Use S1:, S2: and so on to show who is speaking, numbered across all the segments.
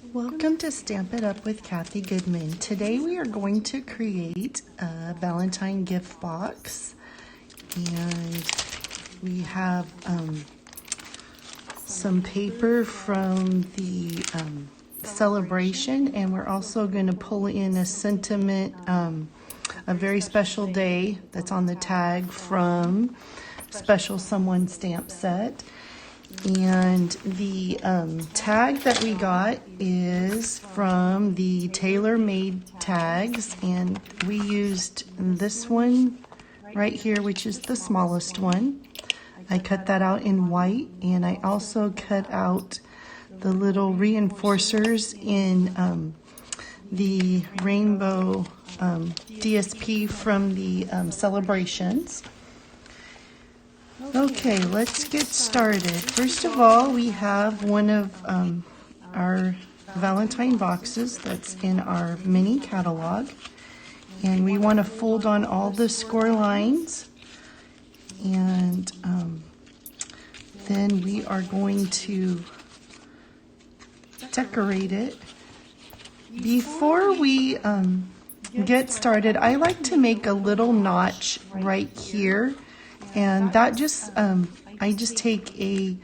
S1: Welcome to Stamp It Up with Kathy Goodman. Today we are going to create a Valentine gift box, and we have some paper from the Sale-a-bration, and we're also going to pull in a sentiment, a very special day that's on the tag from Special Someone stamp set. And the tag that we got is from the tailor-made tags, and we used this one right here, which is the smallest one. I cut that out in white, and I also cut out the little reinforcers in the rainbow DSP from the Sale-a-brations. Okay, let's get started. First of all, we have one of our Valentine boxes that's in our mini catalog, and we want to fold on all the score lines, and then we are going to decorate it. Before we get started, I like to make a little notch right here. And that just, I just take a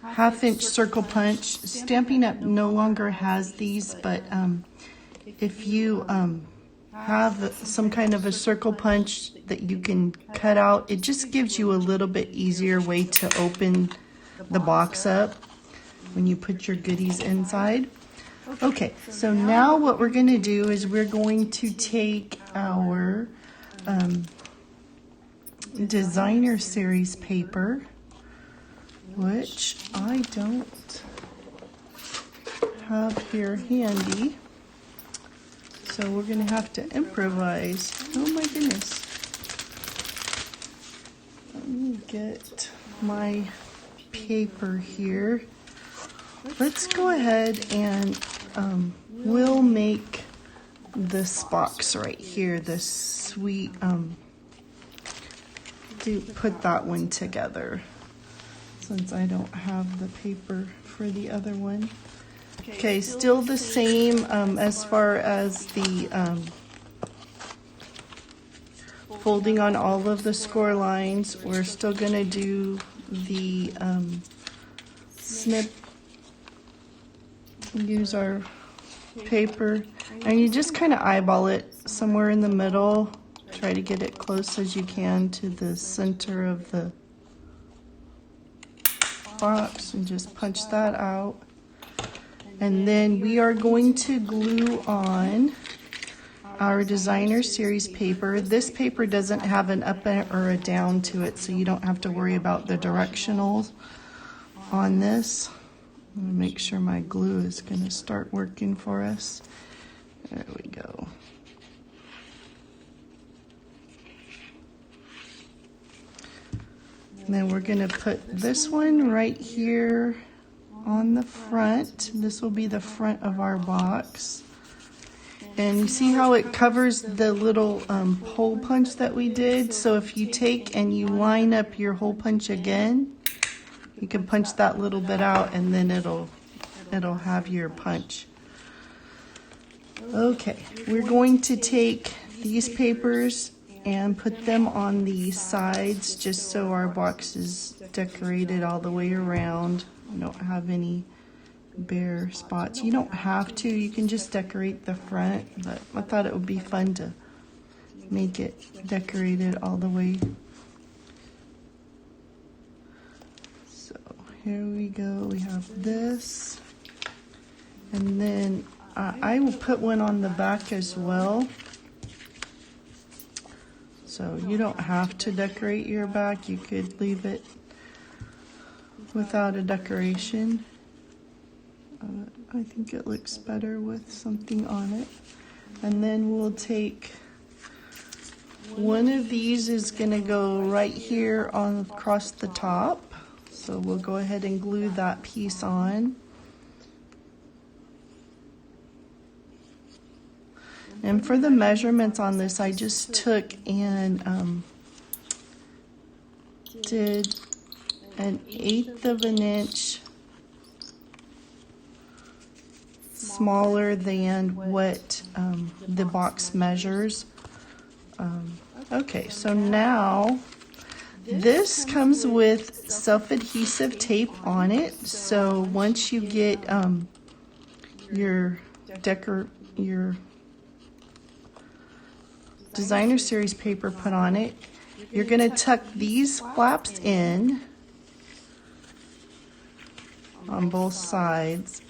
S1: 1/2-inch circle punch. Stampin' Up! No longer has these, but if you have some kind of a circle punch that you can cut out, it just gives you a little bit easier way to open the box up when you put your goodies inside. Okay, so now what we're going to do is we're going to take our designer series paper, which I don't have here handy, so we're gonna have to improvise. Oh my goodness. Let me get my paper here. Let's go ahead and we'll make this box right here, this sweet to put that one together, since I don't have the paper for the other one. Okay, still the same as far as the folding on all of the score lines. We're still going to do the snip, use our paper, and you just kind of eyeball it somewhere in the middle. Try to get it close as you can to the center of the box and just punch that out. And then we are going to glue on our designer series paper. This paper doesn't have an up or a down to it, so you don't have to worry about the directionals on this. I'm going to make sure my glue is going to start working for us. There we go. And then we're going to put this one right here on the front. This will be the front of our box. And you see how it covers the little hole punch that we did? So if you take and you line up your hole punch again, you can punch that little bit out, and then it'll have your punch. Okay, we're going to take these papers and put them on the sides just so our box is decorated all the way around. We don't have any bare spots. You don't have to, you can just decorate the front, but I thought it would be fun to make it decorated all the way. So here we go, we have this, and then I will put one on the back as well. So you don't have to decorate your back, you could leave it without a decoration. I think it looks better with something on it. And then we'll take one of these, is going to go right here on across the top. So we'll go ahead and glue that piece on. And for the measurements on this, I just took and did an 1/8 of an inch smaller than what the box measures. Okay, so now this comes with self-adhesive tape on it. So once you get your designer series paper put on it, you're going to tuck these flaps in on both sides,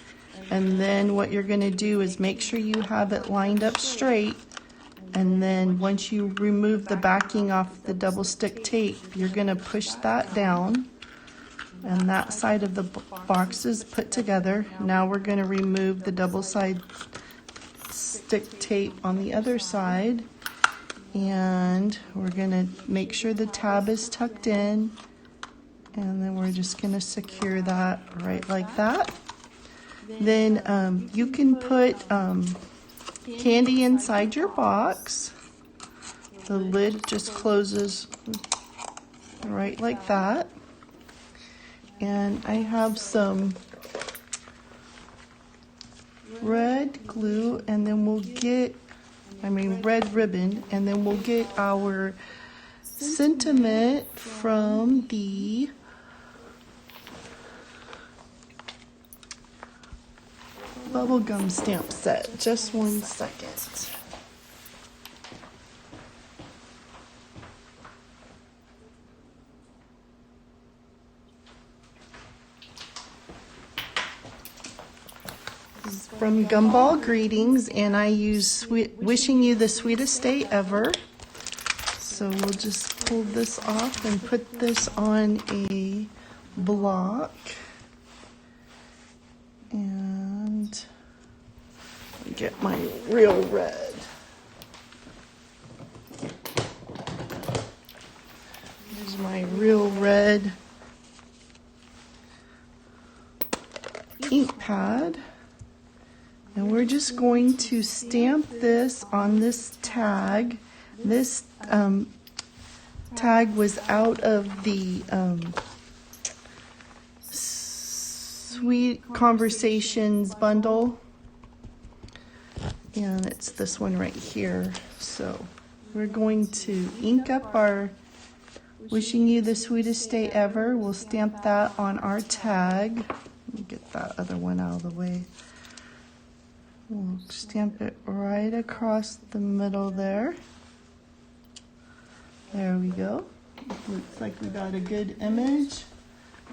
S1: and then what you're going to do is make sure you have it lined up straight, and then once you remove the backing off the double stick tape, you're going to push that down, and that side of the box is put together. Now we're going to remove the double side stick tape on the other side, and we're going to make sure the tab is tucked in, and then we're just going to secure that right like that. Then you can put candy inside your box. The lid just closes right like that. And I have some red glue, and then we'll get, red ribbon, and then we'll get our sentiment from the bubblegum stamp set. Just 1 second. This is from Gumball Greetings, and I use Wishing You the Sweetest Day Ever. So we'll just pull this off and put this on a block. And get my real red. Here's my real red ink pad. And we're just going to stamp this on this tag. This tag was out of the Sweet Conversations bundle, and it's this one right here. So we're going to ink up our Wishing You the Sweetest Day Ever. We'll stamp that on our tag. Let me get that other one out of the way. We'll stamp it right across the middle there. There we go. Looks like we got a good image.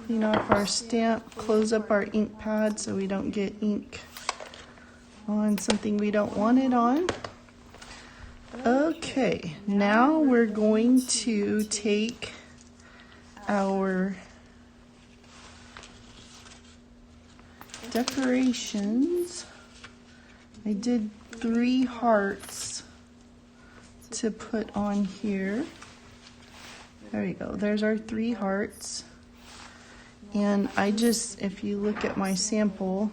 S1: Clean off our stamp, close up our ink pad so we don't get ink on something we don't want it on. Okay, now we're going to take our decorations. I did 3 hearts to put on here. There you go, there's our 3 hearts. And I just, if you look at my sample,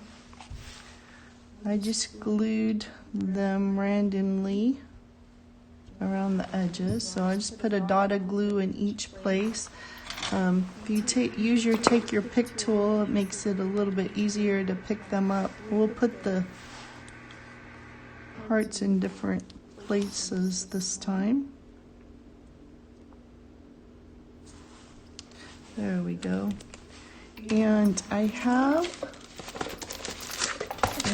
S1: I just glued them randomly around the edges. So I just put a dot of glue in each place. If you use your take your pick tool, it makes it a little bit easier to pick them up. We'll put the hearts in different places this time. There we go. And I have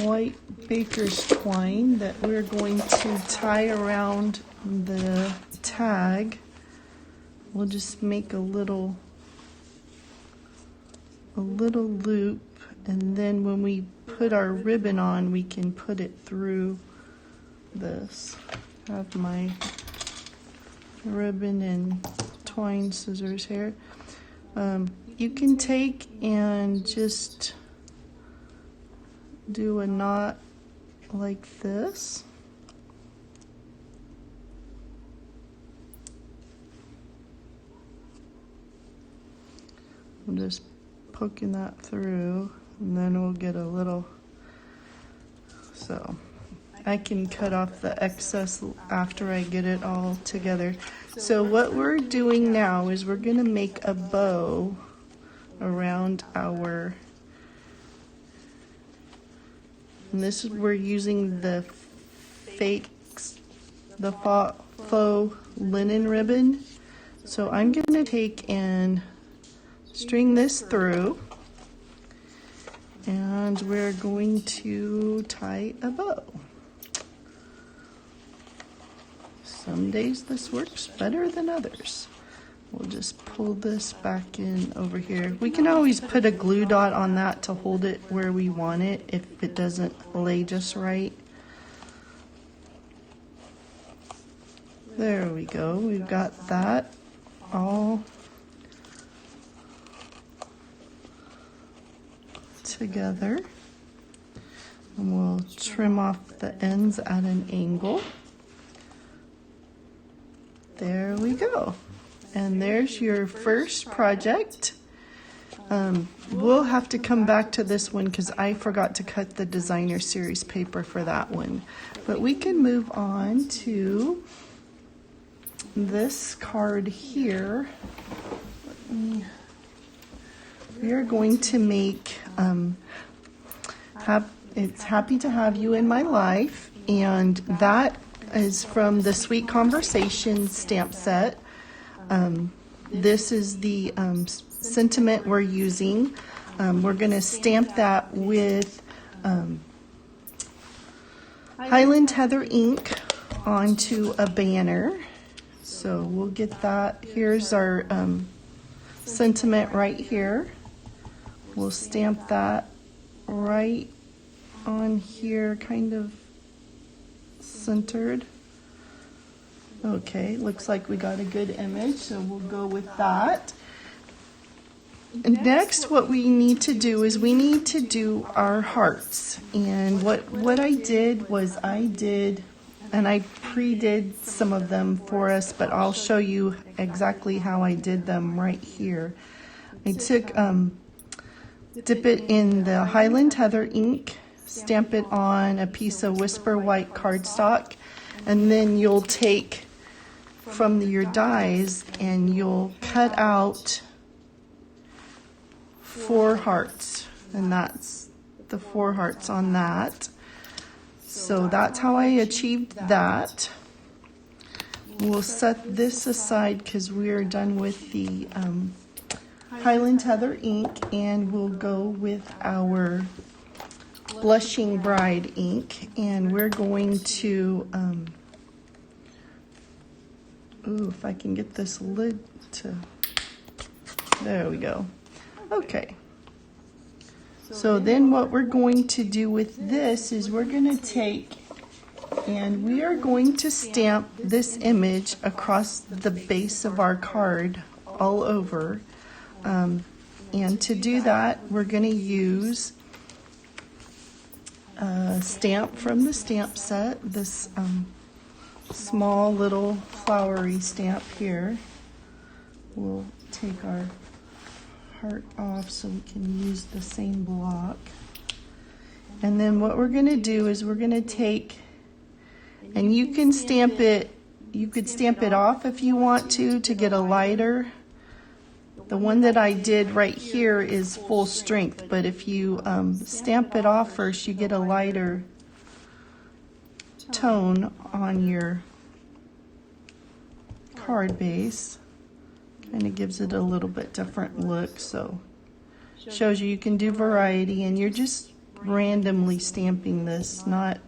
S1: white baker's twine that we're going to tie around the tag. We'll just make a little loop, and then when we put our ribbon on, we can put it through this. I have my ribbon and twine scissors here. You can take and just do a knot like this. I'm just poking that through, and then we'll get a little, so I can cut off the excess after I get it all together. So what we're doing now is we're going to make a bow around our And this is, we're using the faux linen ribbon. So I'm going to take and string this through, and we're going to tie a bow. Some days this works better than others. We'll just pull this back in over here. We can always put a glue dot on that to hold it where we want it if it doesn't lay just right. There we go. We've got that all together. And we'll trim off the ends at an angle. There we go. And there's your first project. We'll have to come back to this one because I forgot to cut the designer series paper for that one. But we can move on to this card here. We are going to make it's Happy to Have You in My Life, and that is from the Sweet Conversation stamp set. This is the sentiment we're using. We're going to stamp that with Highland Heather ink onto a banner. So we'll get that. Here's our sentiment right here. We'll stamp that right on here, kind of centered. Okay, looks like we got a good image, so we'll go with that. Next, what we need to do is we need to do our hearts. And what I did was and I pre-did some of them for us, but I'll show you exactly how I did them right here. I took, dip it in the Highland Heather ink, stamp it on a piece of Whisper White cardstock, and then you'll take from your dies and you'll cut out 4 hearts, and that's the 4 hearts on that. So that's how I achieved that. We'll set this aside because we are done with the Highland Heather ink, and we'll go with our Blushing Bride ink, and we're going to if I can get this lid to, there we go. Okay. So then what we're going to do with this is we're going to take and we are going to stamp this image across the base of our card all over. And to do that, we're going to use a stamp from the stamp set, this small little flowery stamp here. We'll take our heart off so we can use the same block. And then what we're going to do is we're going to take, and you can stamp it, you could stamp it off if you want to get a lighter. The one that I did right here is full strength, but if you stamp it off first, you get a lighter tone on your card base. Kind of gives it a little bit different look, so shows you can do variety, and you're just randomly stamping this, not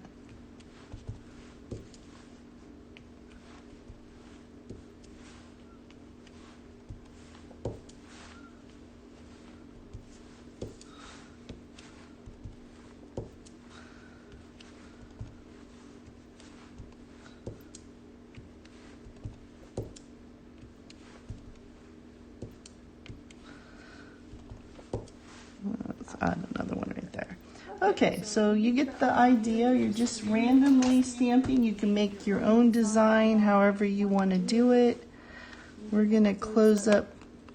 S1: add another one right there. Okay, so you get the idea. You're just randomly stamping. You can make your own design however you want to do it. We're going to close up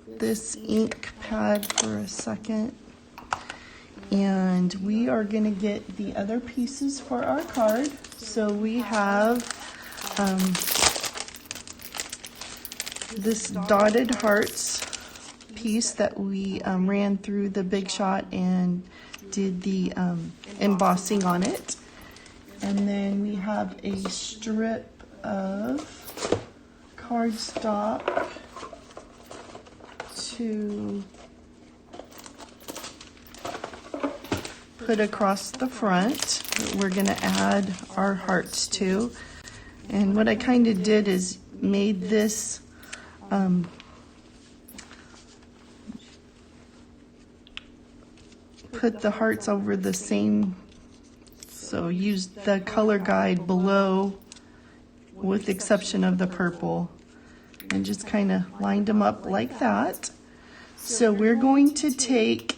S1: this ink pad for a second. And we are going to get the other pieces for our card. So we have this dotted hearts piece that we ran through the Big Shot and did the embossing on it. And then we have a strip of cardstock to put across the front that we're going to add our hearts to. And what I kind of did is made this put the hearts over the same, so used the color guide below with the exception of the purple, and just kind of lined them up like that. So we're going to take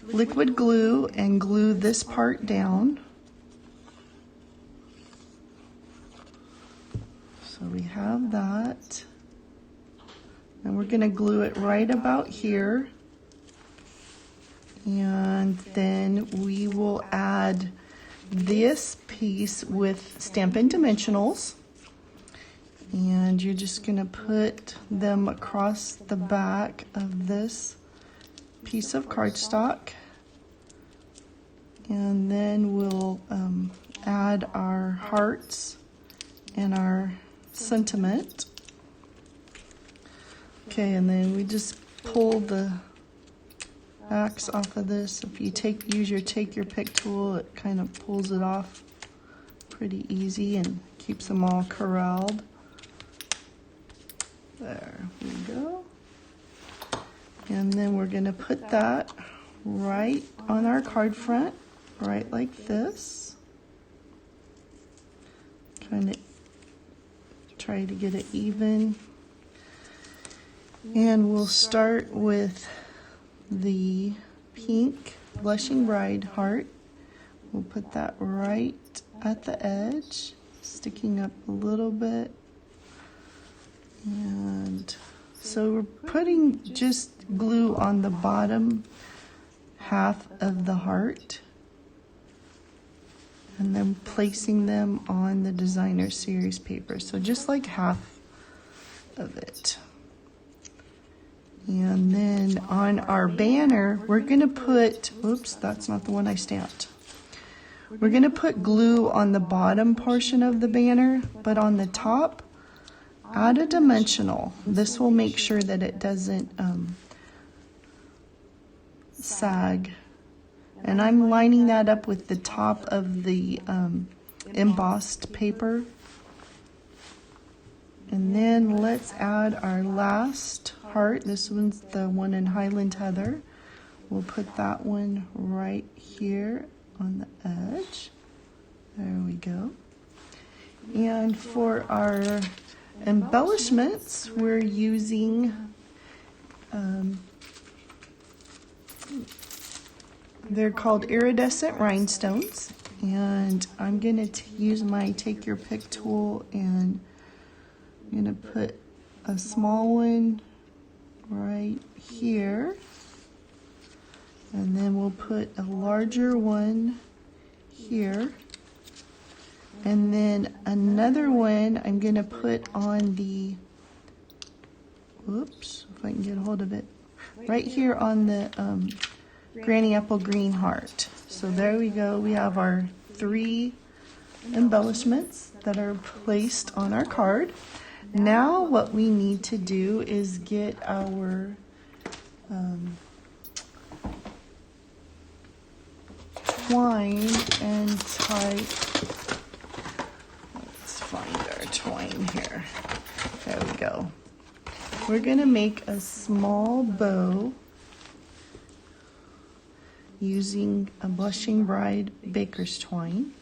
S1: liquid glue and glue this part down. So we have that, and we're going to glue it right about here. And then we will add this piece with Stampin' Dimensionals. And you're just going to put them across the back of this piece of cardstock. And then we'll add our hearts and our sentiment. Okay, and then we just pull the backs off of this. If you use your take your pick tool, it kind of pulls it off pretty easy and keeps them all corralled. There we go. And then we're going to put that right on our card front, right like this. Kind of try to get it even. And we'll start with the pink Blushing Bride heart. We'll put that right at the edge, sticking up a little bit. And so we're putting just glue on the bottom half of the heart and then placing them on the designer series paper. So just like half of it. And then on our banner, we're going to put, oops, that's not the one I stamped. We're going to put glue on the bottom portion of the banner, but on the top, add a dimensional. This will make sure that it doesn't sag. And I'm lining that up with the top of the embossed paper. And then let's add our last heart. This one's the one in Highland Heather. We'll put that one right here on the edge. There we go. And for our embellishments, we're using, they're called iridescent rhinestones. And I'm going to use my take your pick tool, and I'm going to put a small one right here, and then we'll put a larger one here, and then another one I'm going to put on the, whoops, if I can get a hold of it, right here on the Granny Apple Green heart. So there we go. We have our 3 embellishments that are placed on our card. Now what we need to do is get our twine and type. Let's find our twine here. There we go. We're going to make a small bow using a Blushing Bride baker's twine,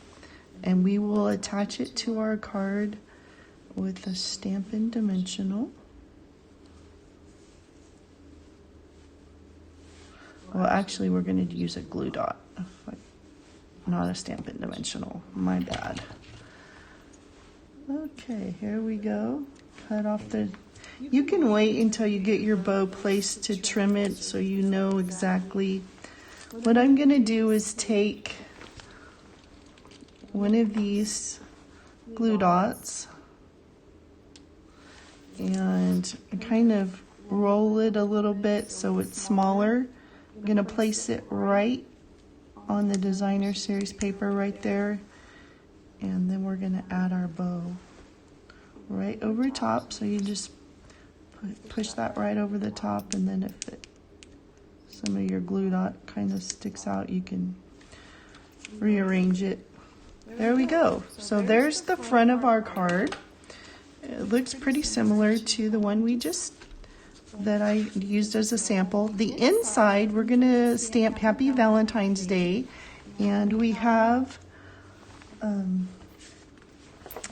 S1: and we will attach it to our card with a Stampin' Dimensional. Well, actually, we're going to use a glue dot, not a Stampin' Dimensional. My bad. Okay, here we go. Cut off the... You can wait until you get your bow placed to trim it so you know exactly. What I'm going to do is take one of these glue dots and kind of roll it a little bit so it's smaller. I'm gonna place it right on the designer series paper right there, and then we're gonna add our bow right over top. So you just push that right over the top, and then if some of your glue dot kind of sticks out, you can rearrange it. There we go. So there's the front of our card. It looks pretty similar to the one that I used as a sample. The inside, we're gonna stamp Happy Valentine's Day, and we have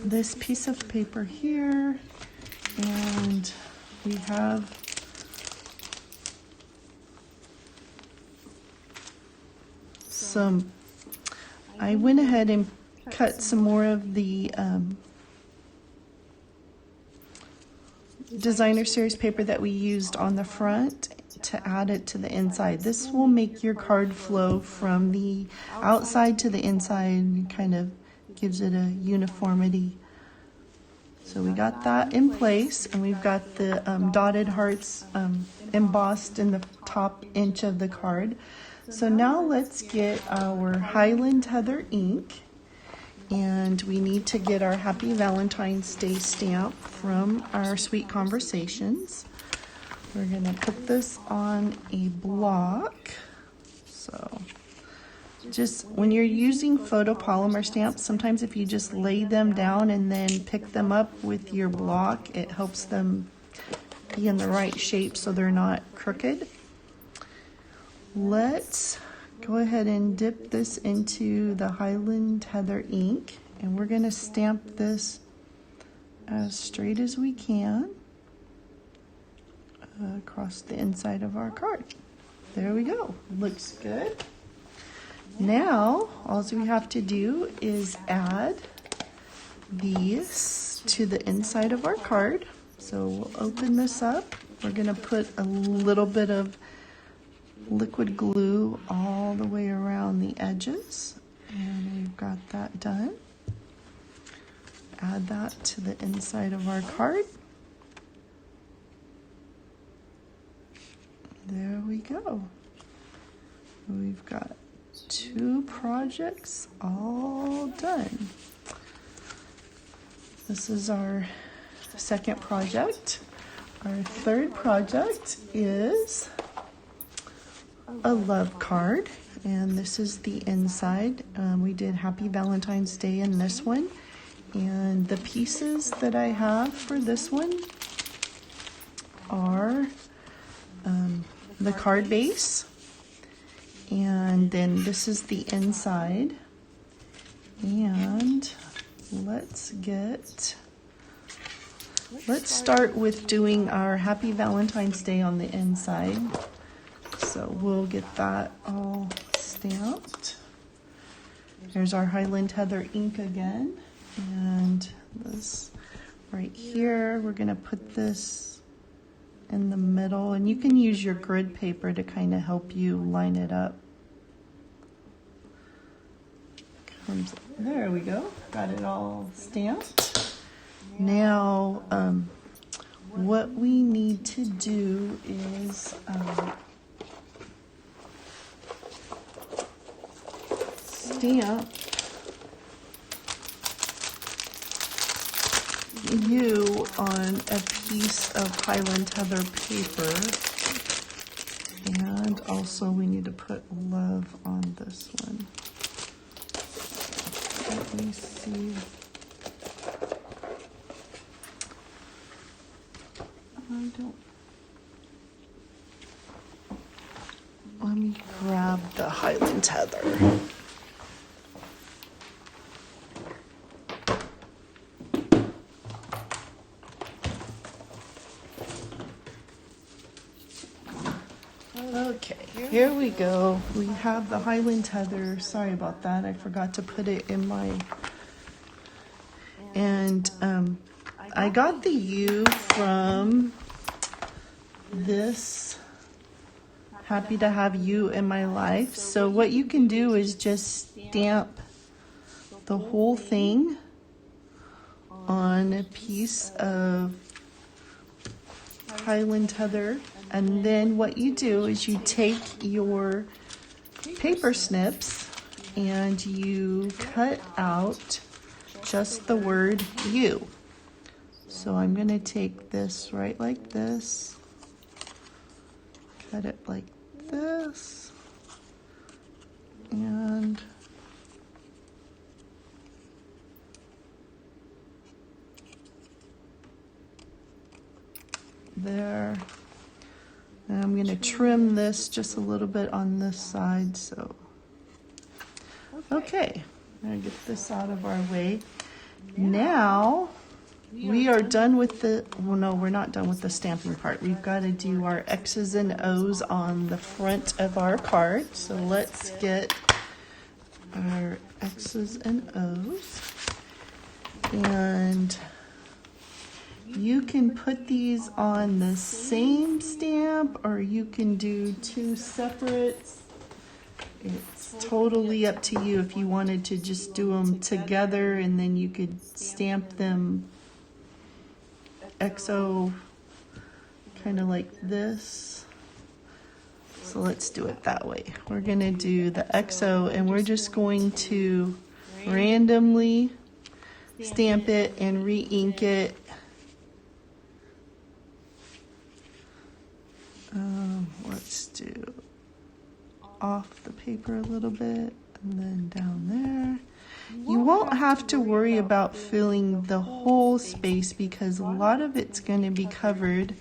S1: this piece of paper here, and we have I went ahead and cut some more of the designer series paper that we used on the front to add it to the inside. This will make your card flow from the outside to the inside and kind of gives it a uniformity. So we got that in place, and we've got the dotted hearts embossed in the top inch of the card. So now let's get our Highland Heather ink, and we need to get our Happy Valentine's Day stamp from our Sweet Conversations. We're gonna put this on a block. So just when you're using photopolymer stamps, sometimes if you just lay them down and then pick them up with your block, it helps them be in the right shape so they're not crooked. Let's go ahead and dip this into the Highland Heather ink, and we're going to stamp this as straight as we can across the inside of our card. There we go. Looks good. Now, all we have to do is add these to the inside of our card. So we'll open this up. We're going to put a little bit of liquid glue all the way around the edges, and we've got that done. Add that to the inside of our card. There we go. We've got 2 projects all done. This is our second project. Our third project is a love card, and this is the inside. We did Happy Valentine's Day in this one, and the pieces that I have for this one are the card base, and then this is the inside. And let's start with doing our Happy Valentine's Day on the inside. So we'll get that all stamped. There's our Highland Heather ink again, and this right here, we're gonna put this in the middle, and you can use your grid paper to kind of help you line it up. There we go, got it all stamped. Now, what we need to do is stamp you on a piece of Highland Heather paper, and also we need to put love on this one. Let me see. Let me grab the Highland Heather. Okay, here we go. We have the Highland Heather. Sorry about that. I forgot to put it in my... And I got the U from this Happy to Have You in My Life. So what you can do is just stamp the whole thing on a piece of Highland heather. And then what you do is you take your paper snips and you cut out just the word you. So I'm going to take this right like this, cut it like this, and there. And I'm going to trim this just a little bit on this side. So, okay, I'm going to get this out of our way. Now, we are done with the, well, no, we're not done with the stamping part. We've got to do our X's and O's on the front of our card. So let's get our X's and O's. And you can put these on the same stamp, or you can do two separates. It's totally up to you if you wanted to just do them together, and then you could stamp them XO kind of like this. So let's do it that way. We're going to do the XO, and we're just going to randomly stamp it and re-ink it. Let's do off the paper a little bit and then down there. You won't have to worry about filling the whole space because a lot of it's going to be covered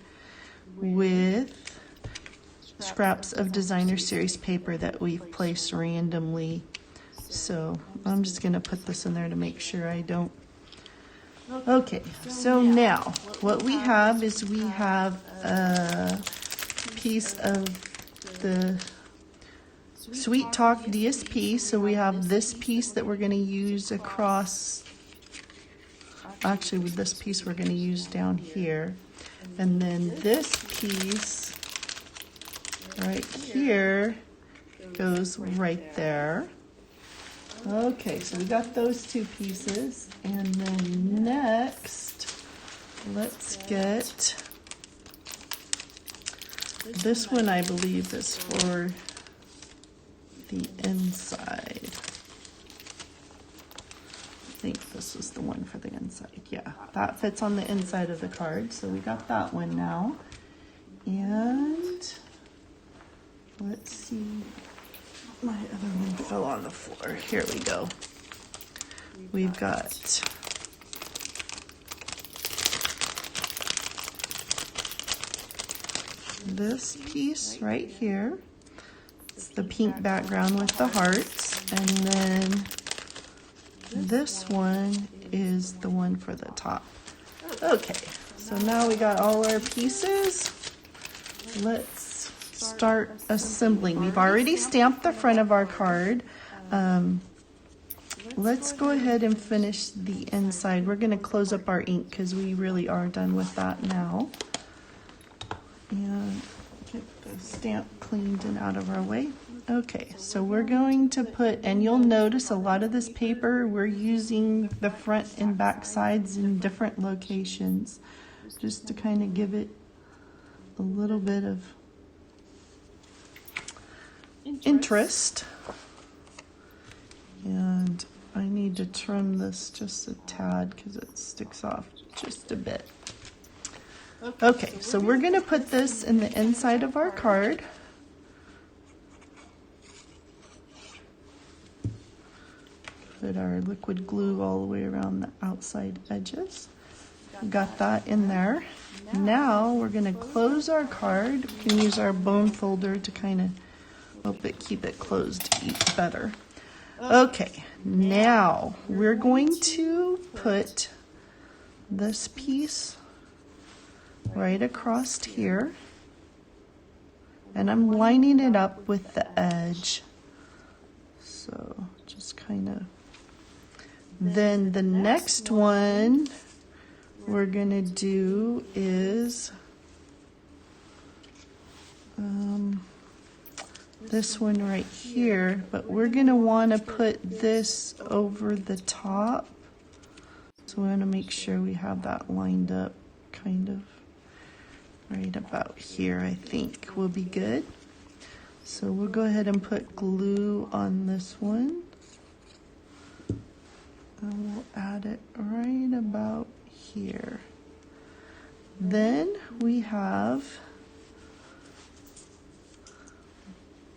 S1: with scraps of designer series paper that we've placed randomly. So I'm just going to put this in there to make sure I don't. Okay, so now what we have is we have a piece of the Sweet Talk DSP. So we have this piece that we're going to use across, actually with this piece we're going to use down here, and then this piece right here goes right there. Okay, so we got those two pieces, and then next let's get this one. I believe is for the inside. I think this was the one for the inside. Yeah, that fits on the inside of the card. So we got that one now. And let's see. My other one fell on the floor. Here we go. We've got this piece right here. It's the pink background with the hearts, and then this one is the one for the top. Okay, so now we got all our pieces. Let's start assembling. We've already stamped the front of our card. Let's go ahead and finish the inside. We're going to close up our ink because we really are done with that now. And get the stamp cleaned and out of our way. Okay, so we're going to put, and you'll notice a lot of this paper, we're using the front and back sides in different locations just to kind of give it a little bit of interest. And I need to trim this just a tad because it sticks off just a bit. Okay, so we're going to put this in the inside of our card. Put our liquid glue all the way around the outside edges. Got that in there. Now we're going to close our card. We can use our bone folder to kind of help it keep it closed better. Okay, now we're going to put this piece right across here, and I'm lining it up with the edge. So just kind of. Then the next one we're going to do is this one right here, but we're going to want to put this over the top. So we want to make sure we have that lined up kind of right about here, I think will be good. So we'll go ahead and put glue on this one. And we'll add it right about here. Then we have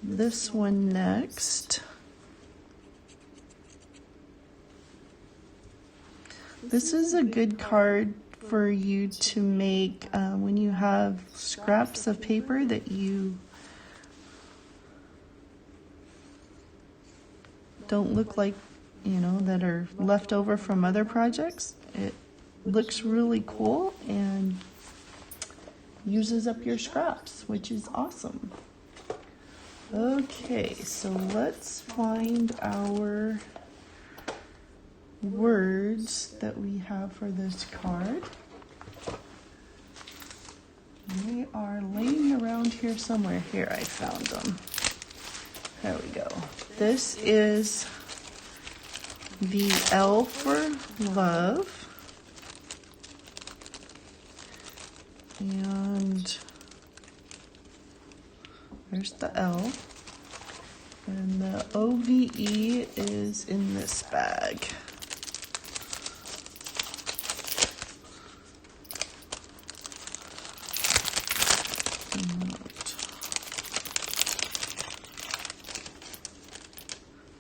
S1: this one next. This is a good card for you to make when you have scraps of paper that you don't look like, you know, that are left over from other projects. It looks really cool and uses up your scraps, which is awesome. Okay, so let's find our words that we have for this card. They are laying around here somewhere. Here, I found them. There we go. This is the L for love. And there's the L. And the OVE is in this bag.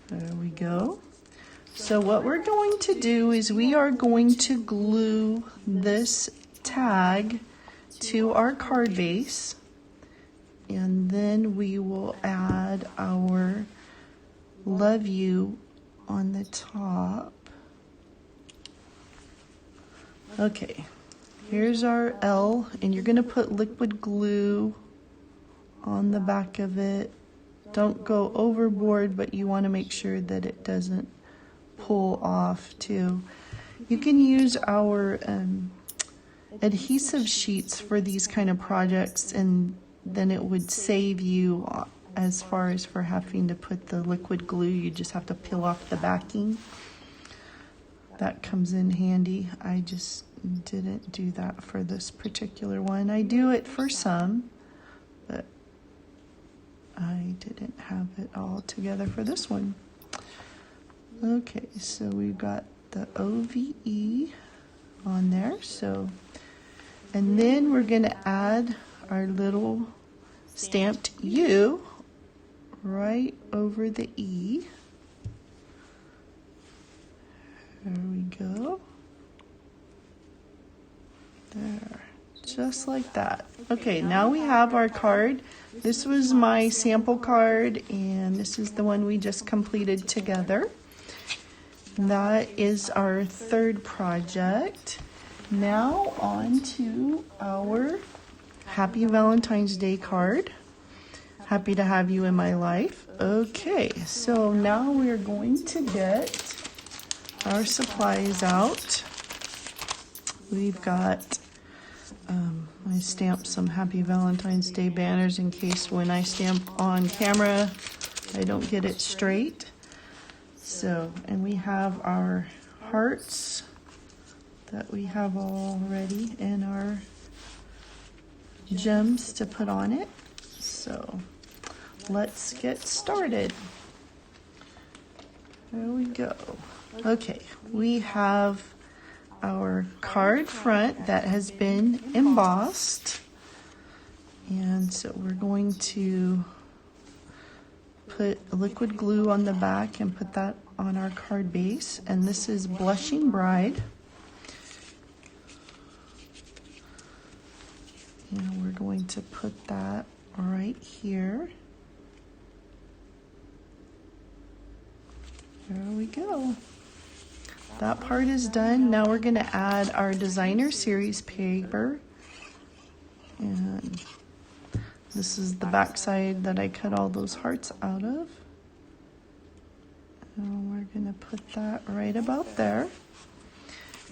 S1: There we go. So what we're going to do is we are going to glue this tag to our card base, and then we will add our love you on the top. Okay, here's our L, and you're going to put liquid glue on the back of it. Don't go overboard, but you want to make sure that it doesn't pull off too. You can use our adhesive sheets for these kind of projects, and then it would save you as far as for having to put the liquid glue. You just have to peel off the backing. That comes in handy. I just didn't do that for this particular one. I do it for some, but I didn't have it all together for this one. Okay, so we've got the OVE on there. So, and then we're going to add our little stamped U right over the E. There we go. There, just like that. Okay, now we have our card. This was my sample card, and this is the one we just completed together. That is our third project. Now on to our Happy Valentine's Day card. Happy to have you in my life. Okay, so now we're going to get our supplies out. We've got, I stamped some Happy Valentine's Day banners in case when I stamp on camera, I don't get it straight. So, and we have our hearts that we have all ready and our gems to put on it. So let's get started. There we go. Okay, we have our card front that has been embossed, and so we're going to put liquid glue on the back and put that on our card base. And this is Blushing Bride, and we're going to put that right here. There we go. That part is done. Now we're going to add our designer series paper, and this is the back side that I cut all those hearts out of. And we're going to put that right about there.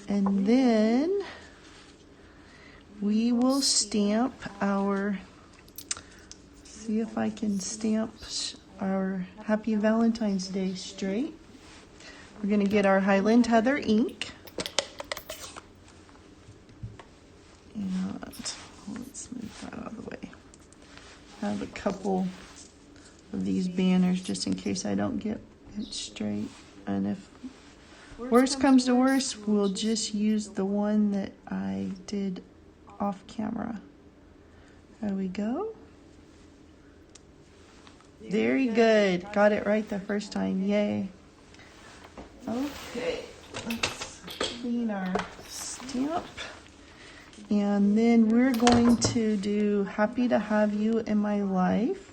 S1: And then we will stamp our, see if I can stamp our Happy Valentine's Day straight. We're going to get our Highland Heather ink. And let's move have a couple of these banners just in case I don't get it straight. And if worst comes to worst, we'll just use the one that I did off camera. There we go. Very good. Got it right the first time. Yay. Okay, let's clean our stamp. And then we're going to do happy to have you in my life.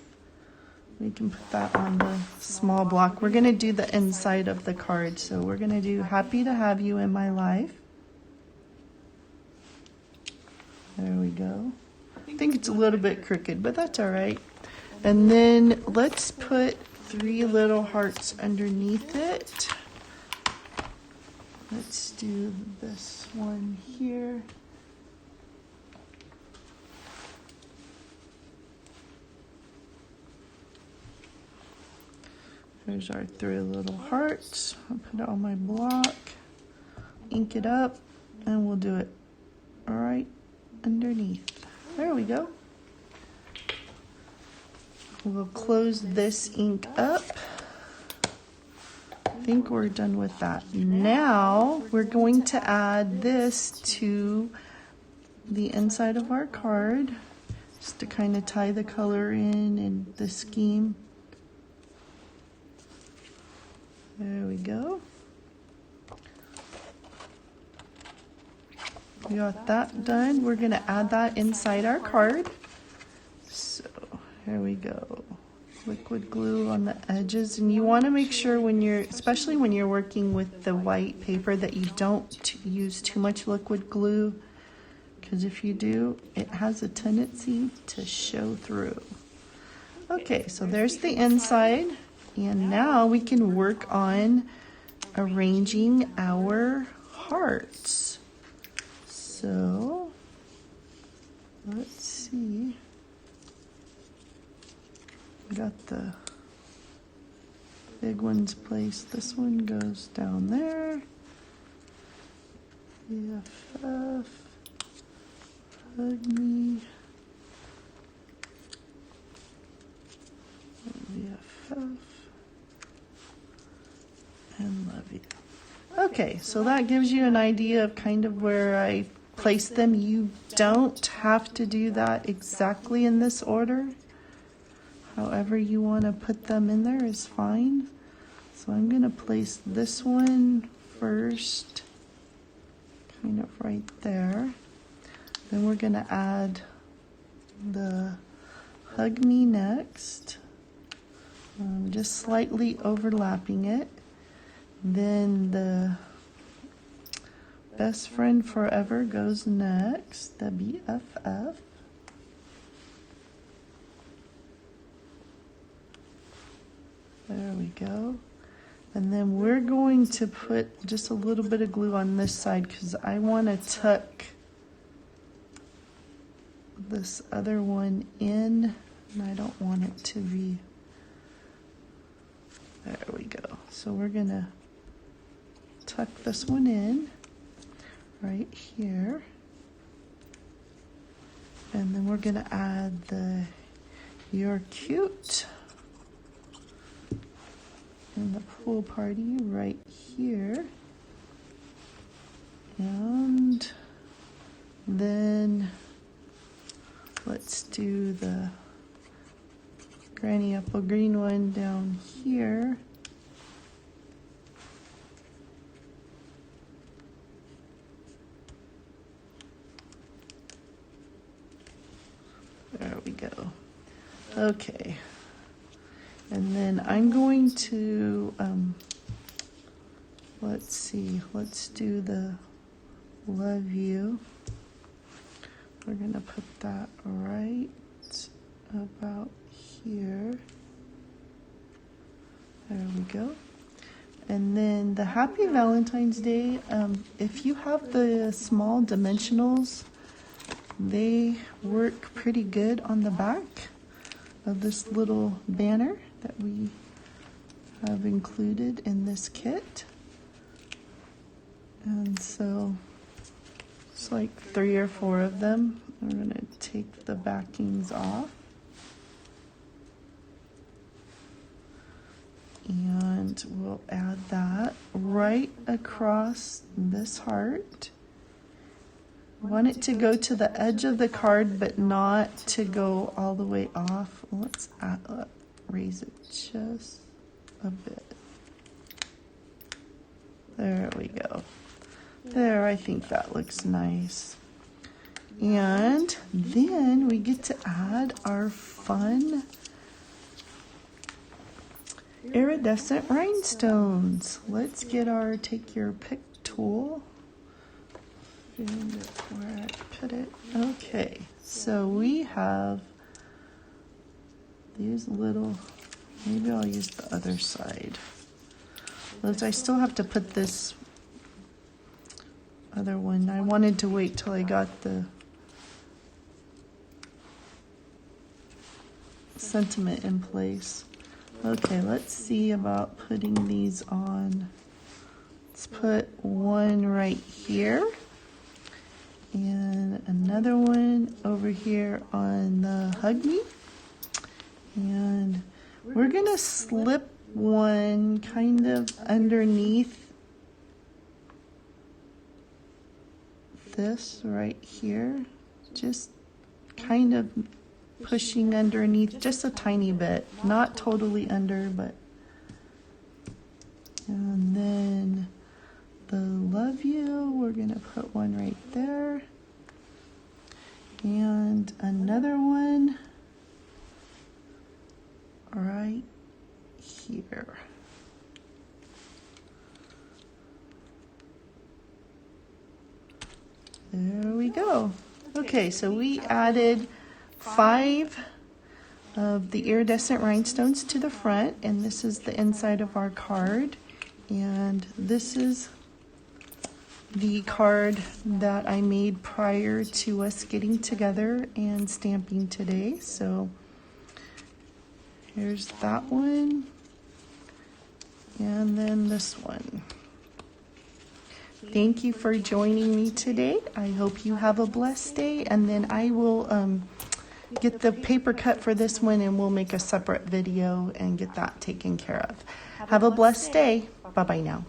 S1: We can put that on the small block. We're going to do the inside of the card. So we're going to do happy to have you in my life. There we go. I think it's a little bit crooked, but that's all right. And then let's put 3 little hearts underneath it. Let's do this one here. There's our 3 little hearts. I'll put it on my block, ink it up, and we'll do it right underneath. There we go. We'll close this ink up. I think we're done with that. Now we're going to add this to the inside of our card, just to kind of tie the color in and the scheme. There we go. We got that done. We're going to add that inside our card. So here we go. Liquid glue on the edges, and you want to make sure when you're, especially when you're working with the white paper, that you don't use too much liquid glue, because if you do, it has a tendency to show through. Okay, so there's the inside, and now we can work on arranging our hearts. So let's see. We got the big ones placed. This one goes down there. BFF, hug me. BFF, and love you. Okay, so that gives you an idea of kind of where I place them. You don't have to do that exactly in this order. However you want to put them in there is fine. So I'm going to place this one first, kind of right there. Then we're going to add the hug me next, just slightly overlapping it. Then the best friend forever goes next, the BFF. There we go. And then we're going to put just a little bit of glue on this side because I want to tuck this other one in, and I don't want it to be, there we go. So we're going to tuck this one in right here. And then we're going to add the You're Cute and the pool party right here. And then let's do the Granny Apple Green one down here. There we go. Okay. And then I'm going to, let's see, let's do the love you. We're going to put that right about here. There we go. And then the Happy Valentine's Day, if you have the small dimensionals, they work pretty good on the back of this little banner that we have included in this kit. And so it's like 3 or 4 of them. I'm going to take the backings off. And we'll add that right across this heart. I want it to go to the edge of the card, but not to go all the way off. Let's raise it just a bit. There we go. There, I think that looks nice. And then we get to add our fun iridescent rhinestones. Let's get our take your pick tool. Find it where I put it. Okay, so we have these little, maybe I'll use the other side. But I still have to put this other one. I wanted to wait till I got the sentiment in place. Okay, let's see about putting these on. Let's put one right here and another one over here on the hug me. And we're gonna slip one kind of underneath this right here, just kind of pushing underneath just a tiny bit, not totally under, but. And then the love you, we're gonna put one right there, and another one right here. There we go. Okay, so we added 5 of the iridescent rhinestones to the front, and this is the inside of our card. And this is the card that I made prior to us getting together and stamping today. So here's that one, and then this one. Thank you for joining me today. I hope you have a blessed day, and then I will get the paper cut for this one, and we'll make a separate video and get that taken care of. Have a blessed day. Bye-bye now.